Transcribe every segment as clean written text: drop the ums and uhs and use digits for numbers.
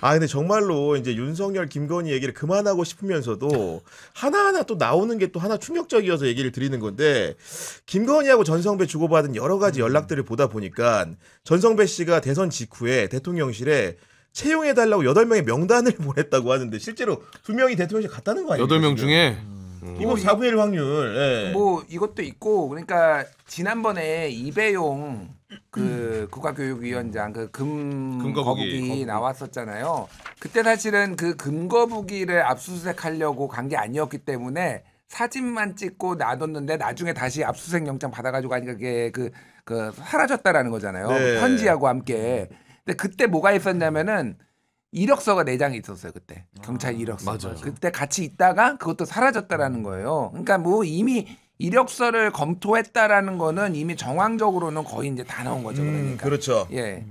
아 근데 정말로 이제 윤석열, 김건희 얘기를 그만하고 싶으면서도 하나하나 또 나오는 게 또 하나 충격적이어서 얘기를 드리는 건데 김건희하고 전성배 주고받은 여러 가지 연락들을 보다 보니까 전성배 씨가 대선 직후에 대통령실에 채용해달라고 8명의 명단을 보냈다고 하는데 실제로 2명이 대통령실 갔다는 거 아니에요? 8명 중에 이거 4분의 1 확률. 예. 뭐 이것도 있고 그러니까 지난번에 이배용 그 국가교육위원장 그 금거북이 나왔었잖아요. 그때 사실은 그 금거북이를 압수수색하려고 간 게 아니었기 때문에 사진만 찍고 놔뒀는데 나중에 다시 압수수색 영장 받아가지고 하니까 그게 그 사라졌다라는 거잖아요. 네. 편지하고 함께. 근데 그때 뭐가 있었냐면은 이력서가 4장이 있었어요. 그때 경찰 이력서. 맞아요. 그때 같이 있다가 그것도 사라졌다라는 거예요. 그러니까 뭐 이미 이력서를 검토했다라는 거는 이미 정황적으로는 거의 이제 다 나온 거죠. 그러니까. 그렇죠. 예.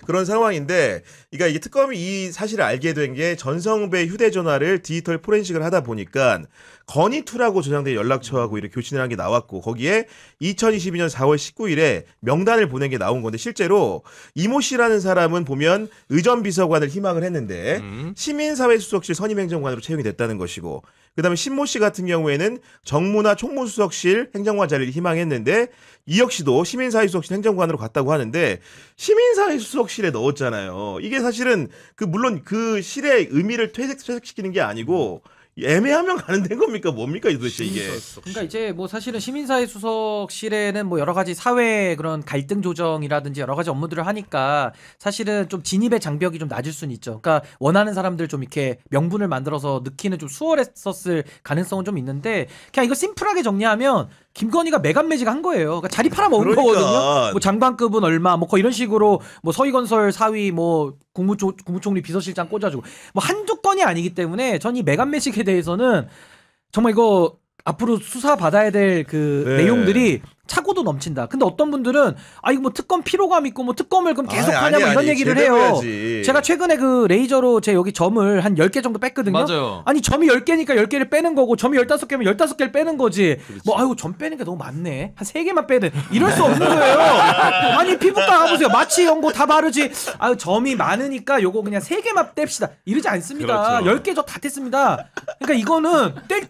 그런 상황인데, 그러니까 이게 특검이 이 사실을 알게 된 게 전성배 휴대전화를 디지털 포렌식을 하다 보니까 건의2라고 조장된 연락처하고 이렇게 교신을 한 게 나왔고 거기에 2022년 4월 19일에 명단을 보낸 게 나온 건데 실제로 이모 씨라는 사람은 보면 의전비서관을 희망을 했는데 시민사회수석실 선임행정관으로 채용이 됐다는 것이고 그다음에 신모 씨 같은 경우에는 정무나 총무수석실 행정관 자리를 희망했는데 이 역시도 시민사회수석실 행정관으로 갔다고 하는데 시민사회수석실에 넣었잖아요. 이게 사실은 물론 그 실의 의미를 퇴색시키는 게 아니고 애매하면 가는 데인 겁니까? 뭡니까 도대체 이게? 그러니까 이제 뭐 사실은 시민사회 수석실에는 뭐 여러 가지 사회 그런 갈등 조정이라든지 여러 가지 업무들을 하니까 사실은 좀 진입의 장벽이 좀 낮을 수는 있죠. 그러니까 원하는 사람들 좀 이렇게 명분을 만들어서 넣기는 좀 수월했었을 가능성은 좀 있는데 그냥 이거 심플하게 정리하면 김건희가 매간매직 한 거예요. 그러니까 자리 팔아먹은 거거든요. 뭐 장관급은 얼마, 뭐 거의 이런 식으로 뭐 서희건설 사위, 뭐 국무총리 비서실장 꽂아주고 뭐 한두 건이 아니기 때문에 전 이 매간매직에 대해서는 정말 이거 앞으로 수사 받아야 될 그 내용들이 차고도 넘친다. 근데 어떤 분들은 아 이거 뭐 특검 피로감 있고 뭐 특검을 그럼 계속 하냐 뭐 이런 얘기를 해요. 해야지. 제가 최근에 그 레이저로 제 여기 점을 한 10개 정도 뺐거든요. 맞아요. 아니 점이 10개니까 10개를 빼는 거고 점이 15개면 15개를 빼는 거지. 그렇지. 뭐 아이고 점 빼는 게 너무 많네. 한 3개만 빼야 돼. 이럴 수 없는 거예요. 아니 피부과 가보세요. 마취 연고 다 바르지. 아유 점이 많으니까 요거 그냥 3개만 뗍시다. 이러지 않습니다. 그렇죠. 10개 저 다 뗐습니다. 그러니까 이거는 뗄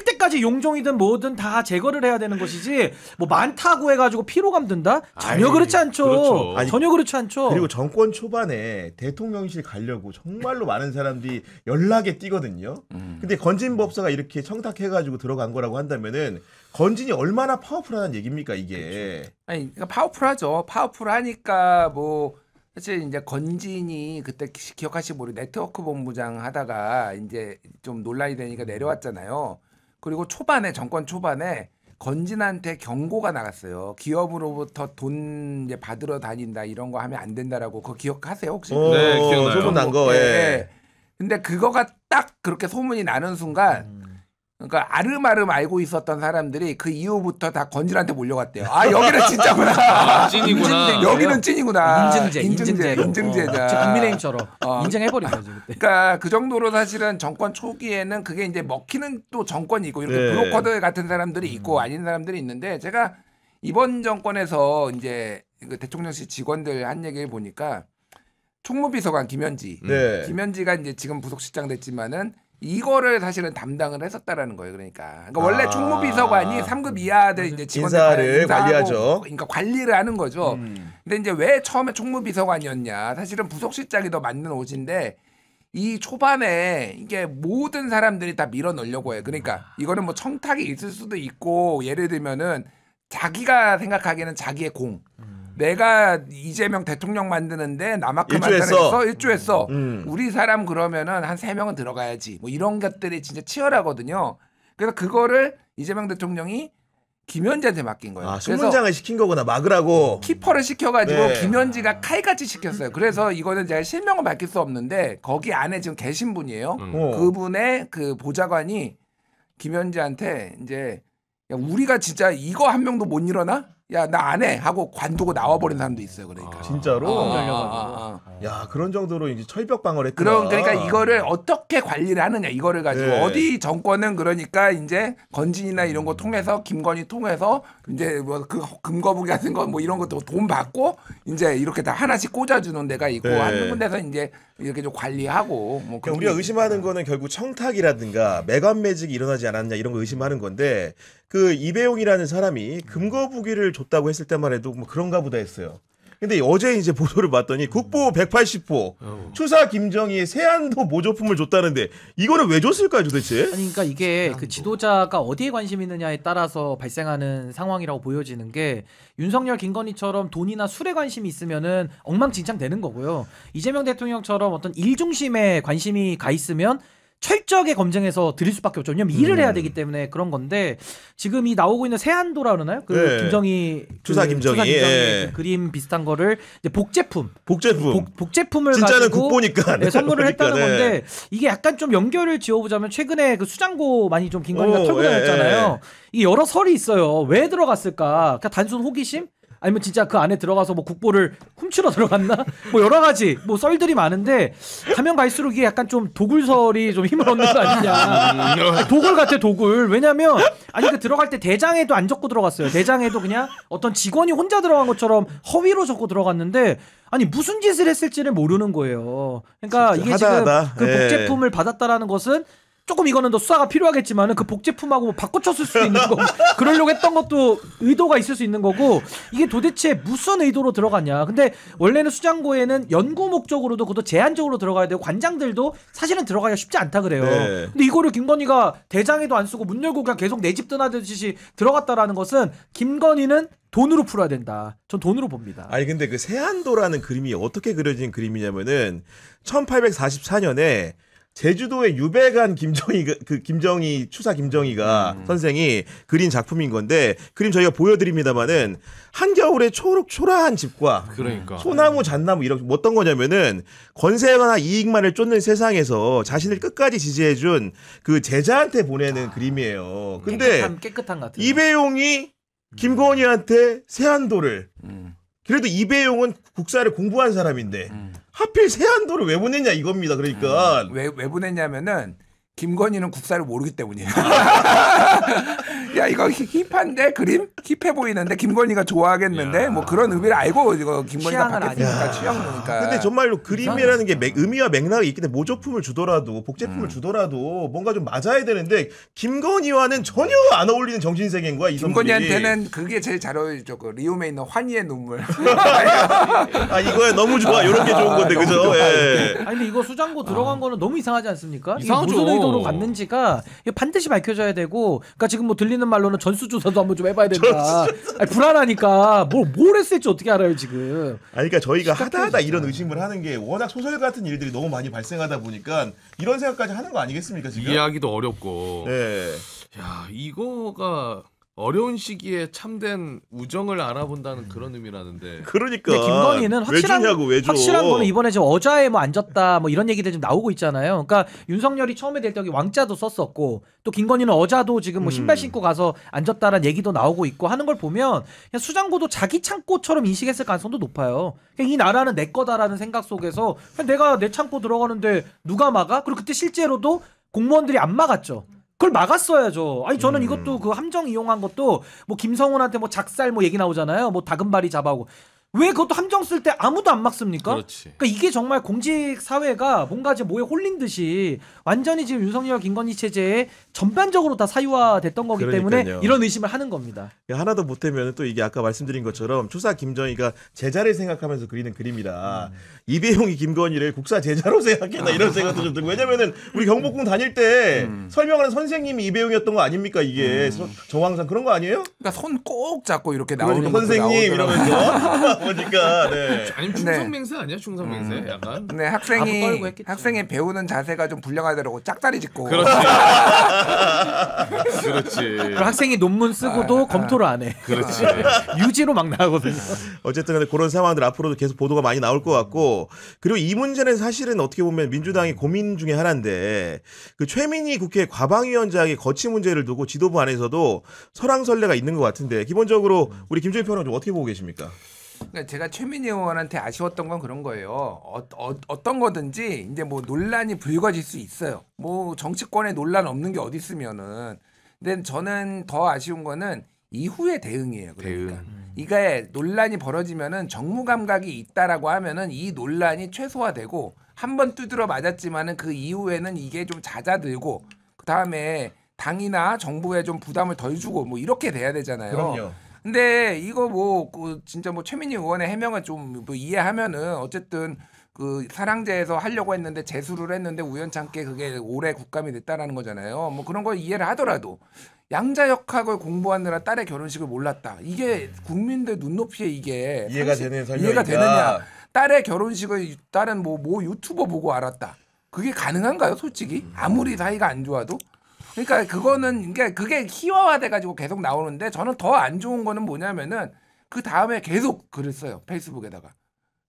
때까지 용종이든 뭐든 다 제거를 해야 되는 것이지 뭐 많다고 해가지고 피로감 든다? 전혀 그렇지 않죠. 그렇죠. 아니, 전혀 그렇지 않죠. 그리고 정권 초반에 대통령실 가려고 정말로 많은 사람들이 연락에 뛰거든요. 근데 건진 법사가 이렇게 청탁해가지고 들어간 거라고 한다면은 건진이 얼마나 파워풀하다는 얘기입니까 이게? 그렇죠. 아니 그러니까 파워풀하죠. 파워풀하니까 뭐 사실 이제 건진이 그때 기억하시고 우리 네트워크 본부장 하다가 이제 좀 논란이 되니까 내려왔잖아요. 그리고 초반에 정권 초반에 건진한테 경고가 나갔어요. 기업으로부터 돈 이제 받으러 다닌다 이런 거 하면 안 된다라고 그거 기억하세요 혹시? 네, 기억나요. 소문 난 거. 예. 근데 그거가 딱 그렇게 소문이 나는 순간 그러니까 아름아름 알고 있었던 사람들이 그 이후부터 다 건진한테 몰려갔대요. 아 여기는 진짜구나. 아, 찐이구나. 여기는 찐이구나. 인증제죠. 국민의힘처럼 인정해버리죠. 그러니까 그 정도로 사실은 정권 초기에는 그게 이제 먹히는 또 정권이 있고 이렇게 브로커들 같은 사람들이 있고 아닌 사람들이 있는데 제가 이번 정권에서 이제 그 대통령실 직원들 한 얘기를 보니까 총무비서관 김현지가 이제 지금 부속실장 됐지만은 이거를 사실은 담당을 했었다라는 거예요. 그러니까 원래 총무비서관이 3급 이하들 이제 직원들 관리하죠. 그러니까 관리를 하는 거죠. 근데 이제 왜 처음에 총무비서관이었냐? 사실은 부속실장이 더 맞는 옷인데 이 초반에 이게 모든 사람들이 다 밀어 넣으려고 해요. 그러니까 이거는 뭐 청탁이 있을 수도 있고 예를 들면은 자기가 생각하기에는 자기의 공. 내가 이재명 대통령 만드는데 나만큼 일조했어. 우리 사람 그러면은 한 3명은 들어가야지. 뭐 이런 것들이 진짜 치열하거든요. 그래서 그거를 이재명 대통령이 김현지한테 맡긴 거예요. 아, 소문장을 시킨 거구나. 막으라고. 키퍼를 시켜가지고 김현지가 칼같이 시켰어요. 그래서 이거는 제가 실명을 밝힐 수 없는데 거기 안에 지금 계신 분이에요. 그분의 그 보좌관이 김현지한테 이제 야, 우리가 진짜 이거 한 명도 못 일어나? 야, 나 안 해 하고 관두고 나와버린 사람도 있어요. 그러니까 진짜로? 야, 그런 정도로 이제 철벽 방어를 했구나. 그러니까 이거를 어떻게 관리를 하느냐 이거를 가지고 어디 정권은 그러니까 이제 건진이나 이런 거 통해서 김건희 통해서 이제 뭐 그 금거북이 같은 거 뭐 이런 것도 돈 받고 이제 이렇게 다 하나씩 꽂아주는 데가 있고 한 군데서 이제 이렇게 좀 관리하고 뭐 그러니까 우리가 의심하는 거는 결국 청탁이라든가 매관 매직이 일어나지 않았냐 이런 거 의심하는 건데 그 이배용이라는 사람이 금거부기를 줬다고 했을 때만 해도 뭐 그런가 보다 했어요. 근데 어제 이제 보도를 봤더니 국보 180호 추사 김정희의 세안도 모조품을 줬다는데 이거는 왜 줬을까요 도대체? 아니 그러니까 이게 그 지도자가 어디에 관심 있느냐에 따라서 발생하는 상황이라고 보여지는 게 윤석열, 김건희처럼 돈이나 술에 관심이 있으면은 엉망진창 되는 거고요. 이재명 대통령처럼 어떤 일 중심에 관심이 가 있으면 철저하게 검증해서 드릴 수밖에 없죠. 왜냐면 일을 해야 되기 때문에 그런 건데 지금 이 나오고 있는 세안도라 그러나요? 그 네. 김정희 추사 김정희 그 그림 비슷한 거를 이제 복제품을 진짜는 가지고 국보니까 네, 선물을 그러니까, 했다는 네. 건데 이게 약간 좀 연결을 지어보자면 최근에 그 수장고 많이 좀 김건희가 털고 다녔잖아요. 이 여러 설이 있어요. 왜 들어갔을까? 그냥 단순 호기심? 아니면 진짜 그 안에 들어가서 뭐 국보를 훔치러 들어갔나? 뭐 여러 가지 뭐 썰들이 많은데 가면 갈수록 이게 약간 좀 도굴설이 좀 힘을 얻는 거 아니냐? 도굴 같아 도굴. 왜냐면 아니 그 들어갈 때 대장에도 안 적고 들어갔어요. 대장에도 그냥 어떤 직원이 혼자 들어간 것처럼 허위로 적고 들어갔는데 아니 무슨 짓을 했을지를 모르는 거예요. 그러니까 이게 하다하다. 지금 그 예. 복제품을 받았다라는 것은 조금 이거는 더 수사가 필요하겠지만은 그 복제품하고 뭐 바꿔쳤을 수도 있는 거고 그러려고 했던 것도 의도가 있을 수 있는 거고 이게 도대체 무슨 의도로 들어갔냐. 근데 원래는 수장고에는 연구 목적으로도 그것도 제한적으로 들어가야 되고 관장들도 사실은 들어가기가 쉽지 않다 그래요. 네. 근데 이거를 김건희가 대장에도 안 쓰고 문 열고 그냥 계속 내 집 떠나듯이 들어갔다라는 것은 김건희는 돈으로 풀어야 된다. 전 돈으로 봅니다. 아니 근데 그 세안도라는 그림이 어떻게 그려진 그림이냐면은 1844년에 제주도의 유배간 김정희 추사 김정희가 선생이 그린 작품인 건데 그림 저희가 보여드립니다만은 한겨울에 초록초라한 집과 그러니까. 소나무 잣나무 이런 어떤 거냐면은 권세나 이익만을 쫓는 세상에서 자신을 끝까지 지지해준 그 제자한테 보내는 그림이에요. 근데 깨끗한 같은. 이배용이 김건희한테 세안도를 그래도 이배용은 국사를 공부한 사람인데 하필 세안도를 왜 보냈냐 이겁니다. 그러니까 왜 보냈냐면은 김건희는 국사를 모르기 때문이에요. 야 이거 힙한데 그림 힙해 보이는데 김건희가 좋아하겠는데 야. 뭐 그런 의미를 알고 이거 김건희가 취향을 받겠으니까 아니까. 취향이니까. 근데 정말로 그림이라는 게 의미와 맥락이 있기 때문에 모조품을 주더라도 복제품을 주더라도 뭔가 좀 맞아야 되는데 김건희와는 전혀 안 어울리는 정신세계인 거야 이 선물이. 김건희한테는 그게 제일 잘 어울리죠. 그 리움에 있는 환희의 눈물. 아 이거야 너무 좋아 이런 게 좋은 건데 너무 그죠? 좋아. 예. 아니 근데 이거 수장고 들어간 거는 너무 이상하지 않습니까? 이게 이상하죠. 무슨 의도로 갔는지가 이게 반드시 밝혀져야 되고, 그러니까 지금 뭐 들리는 말로는 전수조사도 한번 좀 해봐야 된다. 아니, 불안하니까 뭘 했을지 어떻게 알아요 지금? 아니 그러니까 저희가 하다하다 진짜. 이런 의심을 하는 게 워낙 소설 같은 일들이 너무 많이 발생하다 보니까 이런 생각까지 하는 거 아니겠습니까 지금? 이해하기도 어렵고. 네. 야 이거가 어려운 시기에 참된 우정을 알아본다는 그런 의미라는데. 그러니까 근데 김건희는 왜 주냐고 왜 줘? 확실한 거는 이번에 지금 어자에 뭐 앉았다 뭐 이런 얘기들 좀 나오고 있잖아요. 그러니까 윤석열이 처음에 될 때 여기 왕자도 썼었고 또 김건희는 어자도 지금 뭐 신발 신고 가서 앉았다라는 얘기도 나오고 있고 하는 걸 보면 그냥 수장고도 자기 창고처럼 인식했을 가능성도 높아요. 그냥 이 나라는 내 거다라는 생각 속에서 그냥 내가 내 창고 들어가는데 누가 막아? 그리고 그때 실제로도 공무원들이 안 막았죠. 그걸 막았어야죠. 아니 저는 이것도 그 함정 이용한 것도 뭐 김성훈한테 뭐 작살 뭐 얘기 나오잖아요. 뭐 다금바리 잡아오고 왜 그것도 함정 쓸 때 아무도 안 막습니까? 그렇지. 그러니까 이게 정말 공직 사회가 뭔가 이제 뭐에 홀린 듯이 완전히 지금 윤석열 김건희 체제에 전반적으로 다 사유화됐던 거기 때문에 그러니까요. 이런 의심을 하는 겁니다. 하나도 못하면 또 이게 아까 말씀드린 것처럼 추사 김정희가 제자를 생각하면서 그리는 그림이라 이배용이 김건희를 국사 제자로 생각했나 이런 생각도 좀 들고 왜냐면은 우리 경복궁 다닐 때 설명하는 선생님이 이배용이었던 거 아닙니까 이게 정황상 그런 거 아니에요? 그러니까 손 꼭 잡고 이렇게 나오는 그러니까 것도 선생님 나오더라고요. 이러면서 보니까 네. 아니면 충성맹세 아니야 충성맹세 약간. 근데 아부 떨고 학생이 했겠죠. 배우는 자세가 좀 불량하더라고. 짝다리 짚고. 그렇지. 그렇지. 그리고 학생이 논문 쓰고도 검토를 안 해. 그렇지. 유지로 막 나가거든요. 어쨌든 간에 그런 상황들 앞으로도 계속 보도가 많이 나올 것 같고 그리고 이 문제는 사실은 어떻게 보면 민주당이 고민 중에 하나인데 그 최민희 국회 과방위원장의 거취 문제를 두고 지도부 안에서도 설왕설래가 있는 것 같은데 기본적으로 우리 김종인 평론가 좀 어떻게 보고 계십니까? 그러니까 제가 최민희 의원한테 아쉬웠던 건 그런 거예요. 어떤 거든지 이제 뭐 논란이 불거질 수 있어요. 뭐 정치권에 논란 없는 게 어디 있으면은. 근데 저는 더 아쉬운 거는 이후의 대응이에요. 그러니까 이게 논란이 벌어지면은 정무 감각이 있다라고 하면은 이 논란이 최소화되고 한 번 두드려 맞았지만은 그 이후에는 이게 좀 잦아들고 그 다음에 당이나 정부에 좀 부담을 덜 주고 뭐 이렇게 돼야 되잖아요. 그럼요. 근데 이거 그 진짜 최민희 의원의 해명을 좀 뭐 이해하면은 어쨌든 그 사랑제에서 하려고 했는데 재수를 했는데 우연찮게 그게 올해 국감이 됐다라는 거잖아요. 뭐 그런 걸 이해를 하더라도 양자역학을 공부하느라 딸의 결혼식을 몰랐다. 이게 국민들 눈높이에 이게 이해가 되는 설명이다. 이해가 되느냐? 딸의 결혼식을 딸은 뭐 유튜버 보고 알았다. 그게 가능한가요, 솔직히? 아무리 사이가 안 좋아도? 그러니까 그거는 그게 희화화돼 가지고 계속 나오는데 저는 더 안 좋은 거는 뭐냐면은 그 다음에 계속 글을 써요. 페이스북에다가.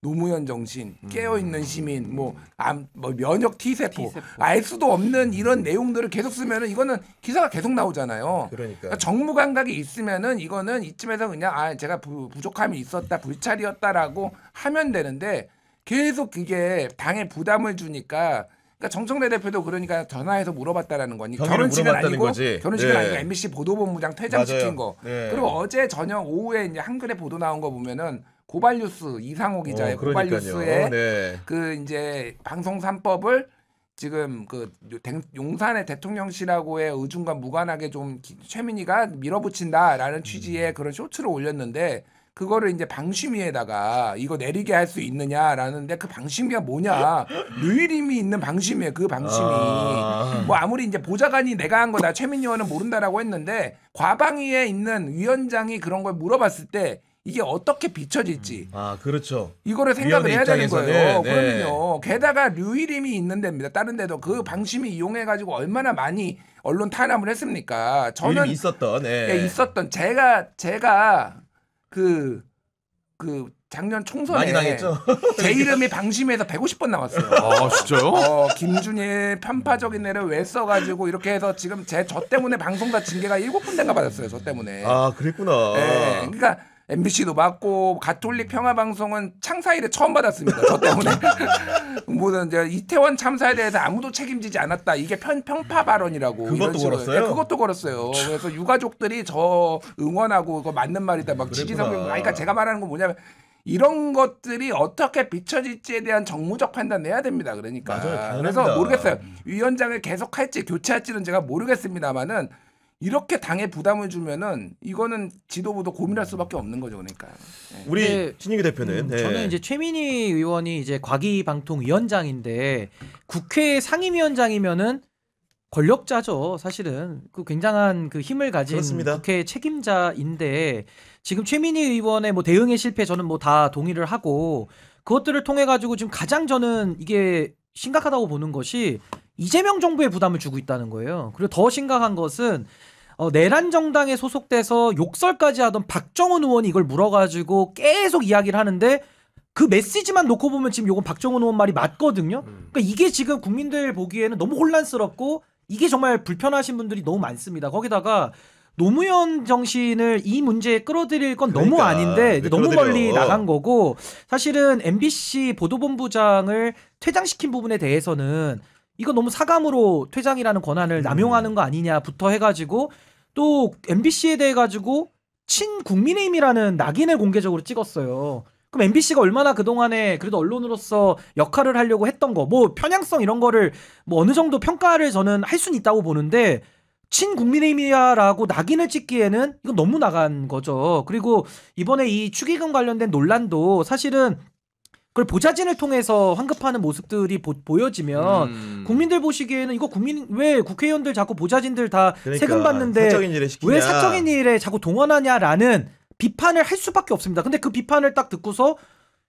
노무현 정신, 깨어있는 시민, 뭐 면역 T세포, 알 수도 없는 이런 내용들을 계속 쓰면은 이거는 기사가 계속 나오잖아요. 그러니까. 정무 감각이 있으면은 이거는 이쯤에서 그냥 제가 부족함이 있었다, 불찰이었다라고 하면 되는데 계속 그게 당에 부담을 주니까 그러니까 정청래 대표도 그러니까 전화해서 물어봤다라는 거니 결혼식은 물어봤다는 아니고 거지. 결혼식은 네. 아니고 MBC 보도본부장 퇴장시킨 맞아요. 거. 네. 그리고 어제 저녁 오후에 이제 한글에 보도 나온 거 보면은 고발뉴스 이상호 기자의 고발뉴스에 네. 그 이제 방송 3법을 지금 그 용산의 대통령실하고의 의중과 무관하게 좀 최민희가 밀어붙인다라는 취지의 그런 쇼츠를 올렸는데 그거를 이제 방심위에다가 이거 내리게 할 수 있느냐라는데 그 방심위가 뭐냐 류일임이 있는 방심위에 그 방심이 뭐 아무리 이제 보좌관이 내가 한 거다 최민희 의원은 모른다라고 했는데 과방위에 있는 위원장이 그런 걸 물어봤을 때 이게 어떻게 비춰질지 그렇죠. 이거를 생각을 해야 되는 거예요. 네. 그러면요. 게다가 류일임이 있는 데입니다. 다른 데도 그 방심이 이용해가지고 얼마나 많이 언론 탄압을 했습니까? 저는 있었던 있었던 제가 그 작년 총선에 많이 당했죠. 제 이름이 방심에서 150번 나왔어요. 아 진짜요? 김준일 편파적인 애를 왜 써가지고 이렇게 해서 지금 저 때문에 방송사 징계가 7군데가 받았어요. 저 때문에. 그랬구나. 네, 그러니까 MBC도 받고 가톨릭 평화방송은 창사일에 처음 받았습니다. 저 때문에. 뭐든 이제 이태원 참사에 대해서 아무도 책임지지 않았다. 이게 평파 발언이라고. 그것도 걸었어요? 네, 그것도 걸었어요. 그래서 유가족들이 저 응원하고 그거 맞는 말이다. 막 지지성. 그러니까 제가 말하는 건 뭐냐면 이런 것들이 어떻게 비춰질지에 대한 정무적 판단 내야 됩니다. 그러니까. 맞아요, 그래서 모르겠어요. 위원장을 계속할지 교체할지는 제가 모르겠습니다만은. 이렇게 당에 부담을 주면은 이거는 지도부도 고민할 수밖에 없는 거죠, 그러니까. 네. 우리 신익규 대표는 저는 이제 최민희 의원이 이제 과기방통위원장인데 국회 상임위원장이면은 권력자죠, 사실은. 그 굉장한 그 힘을 가진 그렇습니다. 국회 책임자인데 지금 최민희 의원의 뭐 대응의 실패 저는 뭐 다 동의를 하고 그것들을 통해 가지고 지금 가장 저는 이게 심각하다고 보는 것이 이재명 정부에 부담을 주고 있다는 거예요. 그리고 더 심각한 것은 내란 정당에 소속돼서 욕설까지 하던 박정훈 의원이 이걸 물어가지고 계속 이야기를 하는데 그 메시지만 놓고 보면 지금 요건 박정훈 의원 말이 맞거든요. 그러니까 이게 지금 국민들 보기에는 너무 혼란스럽고 이게 정말 불편하신 분들이 너무 많습니다. 거기다가 노무현 정신을 이 문제에 끌어들일 건 너무 그러니까, 아닌데 너무 끌어들여. 멀리 나간 거고 사실은 MBC 보도본부장을 퇴장시킨 부분에 대해서는 이거 너무 사감으로 퇴장이라는 권한을 남용하는 거 아니냐부터 해가지고 또 MBC에 대해 가지고 친국민의힘이라는 낙인을 공개적으로 찍었어요. 그럼 MBC가 얼마나 그동안에 그래도 언론으로서 역할을 하려고 했던 거, 뭐 편향성 이런 거를 뭐 어느 정도 평가를 저는 할 수는 있다고 보는데 친국민의힘이야라고 낙인을 찍기에는 이건 너무 나간 거죠. 그리고 이번에 이 축의금 관련된 논란도 사실은 그걸 보좌진을 통해서 환급하는 모습들이 보여지면 국민들 보시기에는 이거 왜 국회의원들 자꾸 보좌진들 다 세금 받는데 사적인 일에 시키냐. 왜 사적인 일에 자꾸 동원하냐라는 비판을 할 수밖에 없습니다. 근데 그 비판을 딱 듣고서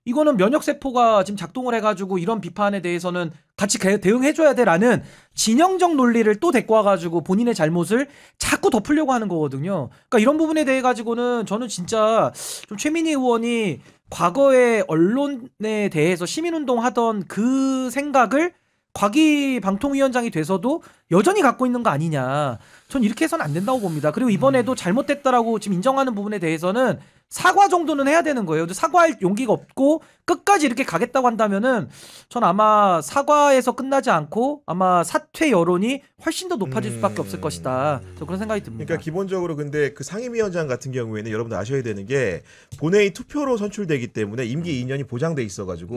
이거는 면역세포가 지금 작동을 해가지고 이런 비판에 대해서는 같이 대응해줘야 돼라는 진영적 논리를 또 데리고 와가지고 본인의 잘못을 자꾸 덮으려고 하는 거거든요. 그러니까 이런 부분에 대해 가지고는 저는 진짜 좀 최민희 의원이 과거에 언론에 대해서 시민운동 하던 그 생각을 과기방통위원장이 돼서도 여전히 갖고 있는 거 아니냐. 전 이렇게 해서는 안 된다고 봅니다. 그리고 이번에도 잘못됐다라고 지금 인정하는 부분에 대해서는 사과 정도는 해야 되는 거예요. 근데 사과할 용기가 없고 끝까지 이렇게 가겠다고 한다면은 전 아마 사과에서 끝나지 않고 아마 사퇴 여론이 훨씬 더 높아질 수밖에 없을 것이다. 저 그런 생각이 듭니다. 그러니까 기본적으로 근데 그 상임위원장 같은 경우에는 여러분들 아셔야 되는 게 본회의 투표로 선출되기 때문에 임기 2년이 보장돼 있어가지고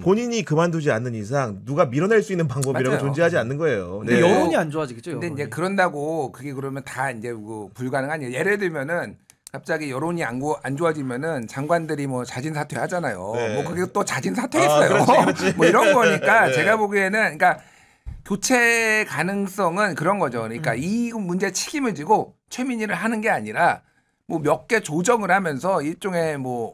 본인이 그만두지 않는 이상 누가 밀어낼 수 있는 방법이라고 맞아요. 존재하지 않는 거예요. 근데 여론이 안 좋아지겠죠. 근데 여론이. 이제 그런다고 그게 그러면 다 이제 그 불가능하니 예를 들면은 갑자기 여론이 안 좋아지면은 장관들이 뭐 자진 사퇴하잖아요. 네. 뭐 그게 또 자진 사퇴했어요. 그렇지. 뭐 이런 거니까 네. 제가 보기에는 그러니까 교체 가능성은 그런 거죠. 그러니까 이 문제 책임을 지고 최민희를 하는 게 아니라 뭐 몇 개 조정을 하면서 일종의 뭐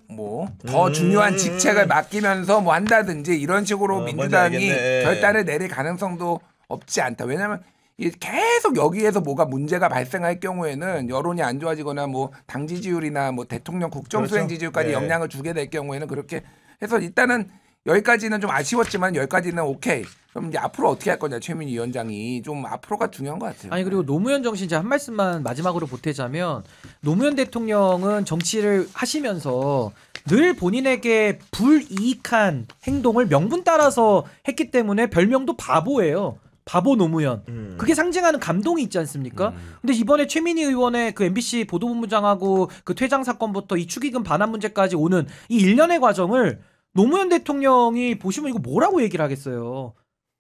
더 중요한 직책을 맡기면서 뭐 한다든지 이런 식으로 뭔지 민주당이 알겠네. 결단을 내릴 가능성도 없지 않다. 왜냐하면 이게 계속 여기에서 뭐가 문제가 발생할 경우에는 여론이 안 좋아지거나 뭐 당 지지율이나 뭐 대통령 국정 수행 그렇죠. 지지율까지 네. 영향을 주게 될 경우에는 그렇게 해서 일단은 여기까지는 좀 아쉬웠지만 여기까지는 오케이. 그럼 이제 앞으로 어떻게 할 거냐 최민희 위원장이 좀 앞으로가 중요한 것 같아요. 아니 그리고 노무현 정신 제가 한 말씀만 마지막으로 보태자면 노무현 대통령은 정치를 하시면서 늘 본인에게 불이익한 행동을 명분 따라서 했기 때문에 별명도 바보예요. 바보 노무현. 그게 상징하는 감동이 있지 않습니까? 근데 이번에 최민희 의원의 그 MBC 보도본부장하고 그 퇴장 사건부터 이 축의금 반환 문제까지 오는 이 일련의 과정을 노무현 대통령이 보시면 이거 뭐라고 얘기를 하겠어요.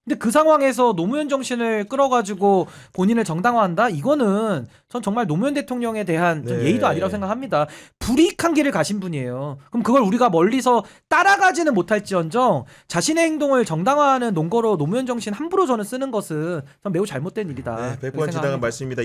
근데 그 상황에서 노무현 정신을 끌어가지고 본인을 정당화한다? 이거는 전 정말 노무현 대통령에 대한 좀 네. 예의도 아니라고 생각합니다. 불이익한 길을 가신 분이에요. 그럼 그걸 우리가 멀리서 따라가지는 못할지언정 자신의 행동을 정당화하는 논거로 노무현 정신 함부로 저는 쓰는 것은 전 매우 잘못된 일이다. 네, 이렇게 100번 지당한 생각합니다. 말씀입니다.